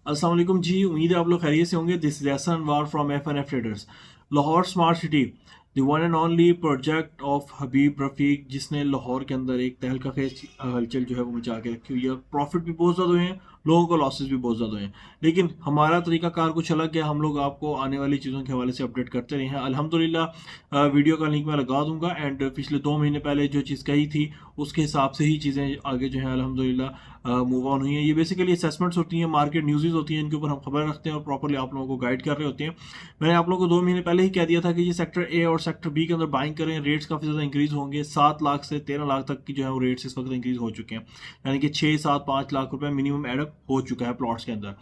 अस्सलाम वालेकुम जी, उम्मीद है आप लोग खैरियत से होंगे। This is Ehsan War from F traders. Lahore smart city, the one and only project of Habib Rafiq, जिसने लाहौर के अंदर एक तहलका खेज हलचल जो है वो मचा के रखी हुई है। प्रॉफिट भी बहुत ज़्यादा हुए हैं, लोगों को लॉसेस भी बहुत ज़्यादा हुए हैं, लेकिन हमारा तरीकाकार कुछ अलग है। हम लोग आपको आने वाली चीज़ों के हवाले से अपडेट करते रहे हैं। अल्हम्दुलिल्लाह वीडियो का लिंक मैं लगा दूंगा एंड पिछले 2 महीने पहले जो चीज़ कही थी उसके हिसाब से ही चीज़ें आगे जो है अल्हम्दुलिल्लाह मूव ऑन हुई है। ये बेसिकली असेसमेंट्स होती हैं, मार्केट न्यूज़ होती हैं, इनके ऊपर हम खबर रखते हैं और प्रॉपर्ली आप लोगों को गाइड कर रहे होते हैं। मैंने आप लोगों को 2 महीने पहले ही कह दिया था कि ये सेक्टर ए और सेक्टर बी के अंदर बाइंग करें, रेट्स काफ़ी ज़्यादा इंक्रीज होंगे। 7 लाख से 13 लाख तक की जो है वो रेट्स इस वक्त इंक्रीज हो चुके हैं, यानी कि 6, 7, 5 लाख रुपए मिनिमम एडअप हो चुका है प्लॉट्स के अंदर।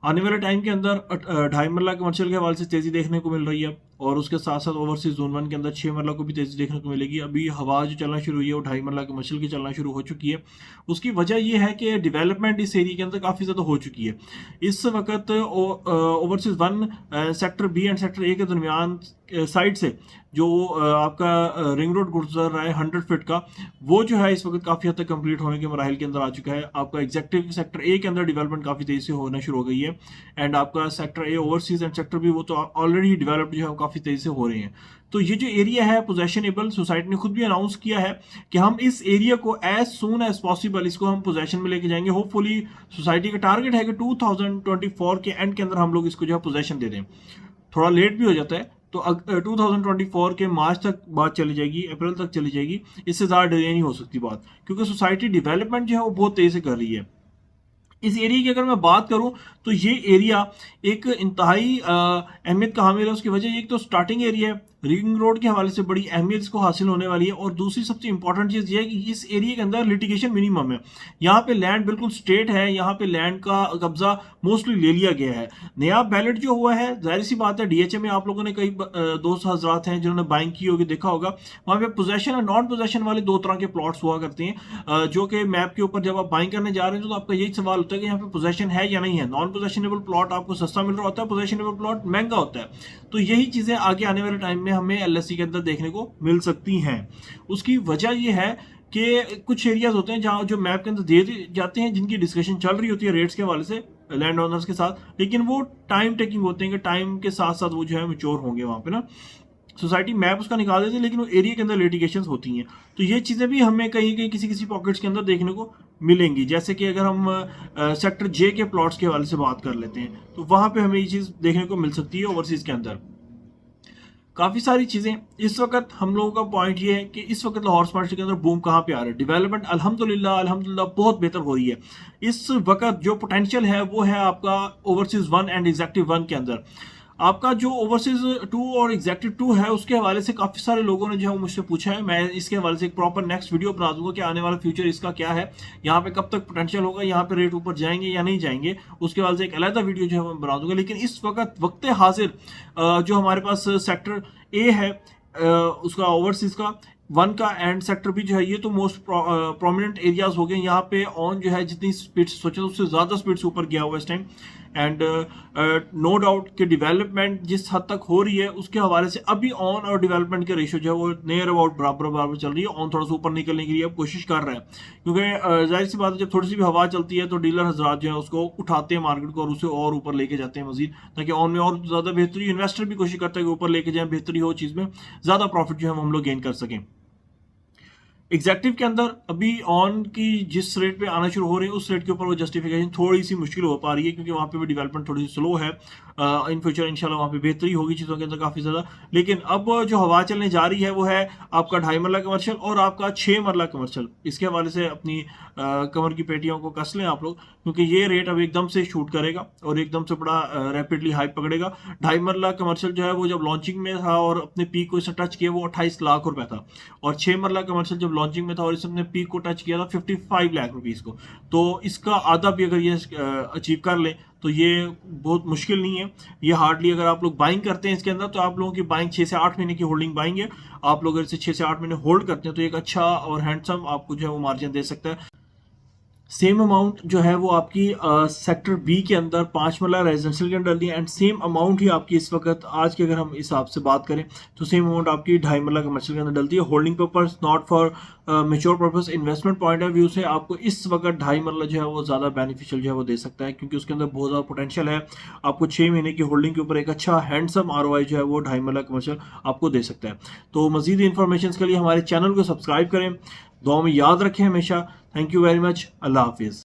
आने वाले टाइम के अंदर 2.5 मरला कमर्शियल के हवाले से तेजी देखने को मिल रही है और उसके साथ साथ ओवरसीज जोन 1 के अंदर 6 मरला को भी तेजी देखने को मिलेगी। अभी हवा जो चलना शुरू हुई है वो 2.5 मरला कमर्शियल की चलना शुरू हो चुकी है। उसकी वजह यह है कि डेवलपमेंट इस एरिया के अंदर काफ़ी ज़्यादा हो चुकी है। इस वक्त overseas 1 sector B and sector A के दरमियान साइड से जो आपका रिंग रोड गुजर रहा है 100 फीट का, वो जो है इस वक्त काफ़ी हद तक कंप्लीट होने के मराहल के अंदर आ चुका है। आपका एग्जेक्टिव सेक्टर ए के अंदर डेवलपमेंट काफ़ी तेज़ी से होना शुरू हो गई है एंड आपका sector A overseas and sector B वो तो ऑलरेडी डेवलप्ड जो है काफ़ी तेज़ी से हो रहे हैं। तो ये जो एरिया है पोजेशनेबल, सोसाइटी ने खुद भी अनाउंस किया है कि हम इस एरिया को एज सून एज पॉसिबल इसको हम पोजेशन में लेके जाएंगे। होपफुली सोसाइटी का टारगेट है कि 2024 के एंड के अंदर हम लोग इसको जो है पोजेशन दे दें। थोड़ा लेट भी हो जाता है तो 2024 के मार्च तक बात चली जाएगी, अप्रैल तक चली जाएगी, इससे ज़्यादा डिले नहीं हो सकती बात, क्योंकि सोसाइटी डेवलपमेंट जो है वो बहुत तेज़ी से कर रही है। इस एरिया की अगर मैं बात करूं तो ये एरिया एक इंतहाई अहमियत का हामिल है। उसकी वजह एक तो स्टार्टिंग एरिया है, रिंग रोड के हवाले से बड़ी अहमियत इसको हासिल होने वाली है, और दूसरी सबसे इंपॉर्टेंट चीज़ ये है कि इस एरिया के अंदर लिटिगेशन मिनिमम है। यहाँ पे लैंड बिल्कुल स्टेट है, यहाँ पे लैंड का कब्जा मोस्टली ले लिया गया है। नया बैलेट जो हुआ है, जाहिर सी बात है डीएचए में आप लोगों ने कई दोस्त हजरात हैं जिन्होंने बाइंग की होगी, देखा होगा वहाँ पे पोजेशन और नॉन पोजेशन वाले 2 तरह के प्लॉट्स हुआ करते हैं। जो कि मैप के ऊपर जब आप बाइंग करने जा रहे हैं तो आपका यही सवाल होता है कि यहाँ पे पोजेशन है या नहीं है। नॉन पोजेशनेबल प्लॉट आपको सस्ता मिल रहा होता है, पोजेशनेबल प्लॉट महंगा होता है। तो यही चीजें आगे आने वाले टाइम में हमें एलएससी के अंदर देखने को मिल सकती हैं। उसकी वजह यह है कि कुछ एरियाज होते हैं जहां जो मैप के अंदर दे जाते हैं, जिनकी डिस्कशन चल रही होती है रेट्स के हवाले से लैंड ओनर्स के साथ, लेकिन वो टाइम टेकिंग होते हैं कि टाइम के साथ साथ वो जो है मैच्योर होंगे। वहां पे ना सोसाइटी मैप उसका निकाल देती है, लेकिन वो एरिया के अंदर लिटिगेशंस होती हैं। तो ये चीज़ें भी हमें कहीं कहीं किसी किसी पॉकेट्स के अंदर देखने को मिलेंगी। जैसे कि अगर हम सेक्टर जे के प्लॉट्स के हवाले से बात कर लेते हैं तो वहां पे हमें ये चीज़ देखने को मिल सकती है। ओवरसीज के अंदर काफ़ी सारी चीज़ें इस वक्त हम लोगों का पॉइंट ये है कि इस वक्त लाहौर स्मार्ट सिटी के अंदर बूम कहाँ पे आ रहा है। डेवलपमेंट अल्हम्दुलिल्लाह बहुत बेहतर हो रही है। इस वक्त जो पोटेंशियल है वो है आपका ओवरसीज 1 एंड एग्जेक्टिव 1 के अंदर। आपका जो ओवरसीज 2 और एग्जेक्टिव 2 है उसके हवाले से काफ़ी सारे लोगों ने जो है मुझसे पूछा है। मैं इसके हवाले से एक प्रॉपर नेक्स्ट वीडियो बना दूंगा कि आने वाला फ्यूचर इसका क्या है, यहाँ पे कब तक पोटेंशियल होगा, यहाँ पे रेट ऊपर जाएंगे या नहीं जाएंगे, उसके हवाले से एक अलग वीडियो जो है मैं बना दूंगा। लेकिन इस वक्त हाजिर जो हमारे पास सेक्टर ए है उसका ओवरसीज का 1 का एंड सेक्टर बी जो है, ये तो मोस्ट प्रोमिनेंट एरियाज हो गए। यहाँ पे ऑन जो है जितनी स्पीड सोचा उससे ज़्यादा स्पीड से ऊपर गया हुआ इस टाइम। एंड नो डाउट कि डेवलपमेंट जिस हद तक हो रही है उसके हवाले से अभी ऑन और डेवलपमेंट के रेशियो जो है वो नियर अबाउट बराबर चल रही है। ऑन थोड़ा सा ऊपर निकलने के लिए अब कोशिश कर रहा है, क्योंकि जाहिर सी बात है जब थोड़ी सी भी हवा चलती है तो डीलर हजरात जो है उसको उठाते हैं मार्केट को और उसे और ऊपर लेके जाते हैं मजीद, ताकि ऑन में और ज़्यादा बेहतरी। इन्वेस्टर भी कोशिश करता है कि ऊपर लेके जाए, बेहतरी हो चीज़ में, ज़्यादा प्रॉफिट जो है हम लोग गेन कर सकें। एग्जेक्टिव के अंदर अभी ऑन की जिस रेट पे आना शुरू हो रही है उस रेट के ऊपर वो जस्टिफिकेशन थोड़ी सी मुश्किल हो पा रही है, क्योंकि वहाँ पे भी डेवलपमेंट थोड़ी सी स्लो है। इन फ्यूचर इंशाल्लाह वहाँ पे बेहतरी होगी चीज़ों के अंदर काफ़ी ज़्यादा। लेकिन अब जो हवा चलने जा रही है वो है आपका 2.5 मरला कमर्शियल और आपका 6 मरला कमर्शियल। इसके हवाले से अपनी कमर की पेटियों को कस लें आप लोग, क्योंकि ये रेट अब एकदम से शूट करेगा और एकदम से बड़ा रैपिडली हाइप पकड़ेगा। 2.5 मरला कमर्शियल जो है वो जब लॉन्चिंग में था और अपने पीक को इसे टच किया वो 28 लाख रुपए था, और 6 मरला कमर्शियल जब लॉन्चिंग में था और इसने पीक को टच किया था 55 लाख रुपीस को। तो इसका आधा भी अगर ये अचीव कर ले तो ये बहुत मुश्किल नहीं है। ये हार्डली अगर आप लोग बाइंग करते हैं इसके अंदर तो आप लोगों की बाइंग 6 से 8 महीने की होल्डिंग बाइंग है। आप लोग अगर इसे 6 से 8 महीने होल्ड करते हैं तो एक अच्छा और हैंडसम आपको जो है वो मार्जिन दे सकता है। सेम अमाउंट जो है वो आपकी सेक्टर बी के अंदर 5 मरला रेजिडेंशियल के अंदर डलती है, एंड सेम अमाउंट ही आपकी इस वक्त आज की अगर हम हिसाब से बात करें तो सेम अमाउंट आपकी 2.5 मरला कमर्शियल के अंदर डलती है। Holding purpose, not for mature purpose, investment point of view से आपको इस वक्त 2.5 मरला जो है वो ज़्यादा बेनिफिशियल जो है वो दे सकता है, क्योंकि उसके अंदर बहुत ज़्यादा पोटेंशियल है। आपको 6 महीने की होल्डिंग के ऊपर एक अच्छा हैंडसम ROI जो है वो 2.5 मरला कमर्शियल आपको दे सकता है। तो मजीद इन्फॉर्मेशन के लिए हमारे चैनल को सब्सक्राइब करें, दुआ में याद रखें हमेशा। Thank you very much. अल्लाह हाफिज़।